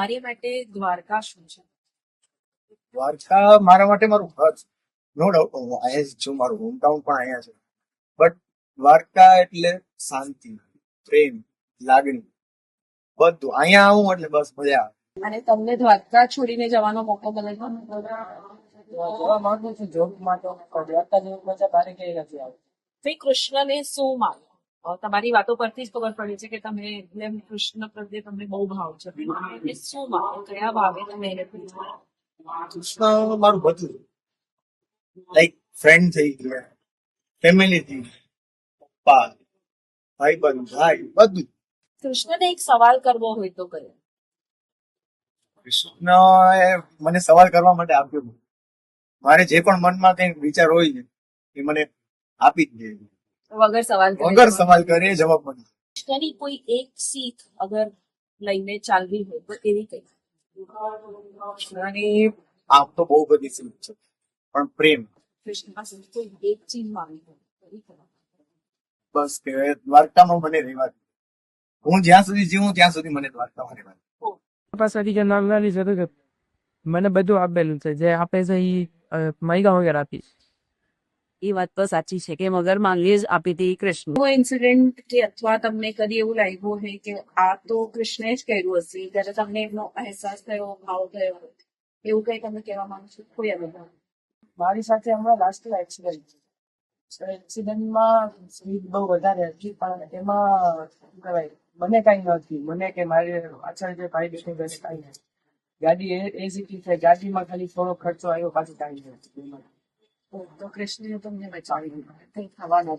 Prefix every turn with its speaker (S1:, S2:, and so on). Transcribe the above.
S1: મારી માટે દ્વારકા શું છે?
S2: દ્વારકા મારા માટે મારું ઘર છે. નો ડાઉટ હું અહીંયા જ છું, મારું હોમટાઉન પણ અહીંયા છે. બટ દ્વારકા એટલે શાંતિ, પ્રેમ, લાગણી, બધું. અહીંયા આવું એટલે બસ મજા આવે.
S1: અને તમને દ્વારકા છોડીને જવાનો મોકો મળે તો?
S3: જવા માંગુ છું જોબ માટે. દ્વારકા જેવું મજા બારે ક્યાંય નથી આવતી.
S1: શ્રી કૃષ્ણને શું માનો? તમારી વાતો પરથી જ ખબર પડી છે કે તમે એમ કૃષ્ણ પ્રત્યે તમને બહુ ભાવ છે. એટલે શું માનો? કયા ભાવે તમે એને પૂછો?
S2: કૃષ્ણ મારું બધું છે. લાઈક ફ્રેન્ડ થઈ ગયા, ફેમિલી થઈ ગઈ, પપ્પા, ભાઈબંધ, ભાઈ, બધું.
S1: કૃષ્ણને એક સવાલ કરવો હોય તો કયો?
S2: કૃષ્ણ મને સવાલ કરવા માટે આપ્યો. મારે જે પણ મનમાં કંઈક વિચાર હોય ને એ મને આપી જ દે.
S1: વગર સવાલ કરે
S2: વગર
S1: જવાબ.
S2: સવાલ કરે જવાબ મને.
S1: કૃષ્ણની કોઈ એક શીખ અગર લઈને ચાલવી હોય તો એવી કઈ?
S2: કૃષ્ણની આમ તો બહુ બધી સીખ છે, પણ પ્રેમ.
S1: કૃષ્ણ પાસે કોઈ એક ચીજ માંગી હોય તો એ કઈ?
S2: બસ કે દ્વારકામાં મને રહેવા દે. હું જ્યાં સુધી જીવું ત્યાં સુધી મને દ્વારકામાં રહેવા દે.
S3: પાસેથી જે નાની જરૂર છે, મને બધું આપેલું છે. જે આપે છે એ મૈગા વગેરે આપીશ.
S4: એ વાત તો સાચી છે કે મગર માંગીએ જ આપી હતી કૃષ્ણ.
S1: એવો ઇન્સિડન્ટ કે અથવા તમને કદી એવું લાગ્યું હોય કે આ તો કૃષ્ણે જ કર્યું હશે, ત્યારે તમને એમનો અહેસાસ થયો, ભાવ થયો, એવું કઈ તમે કહેવા માંગો છો? કોઈ અનુભવ?
S3: મારી સાથે હમણાં લાસ્ટ એક્સિડન્ટ છે. એક્સિડન્ટમાં સ્પીડ બહુ વધારે હતી, પણ એમાં શું કહેવાય, મને કાંઈ નથી. મને કે મારી પાછળ જે ભાઈ બેઠો એને કાંઈ નથી. ગાડી એ સીટી છે, ગાડીમાં ખાલી થોડો ખર્ચો આવ્યો, પાછું કાંઈ નથી.
S1: તો કૃષ્ણે તમને બચાવી દીધા, કઈ થવા નથી.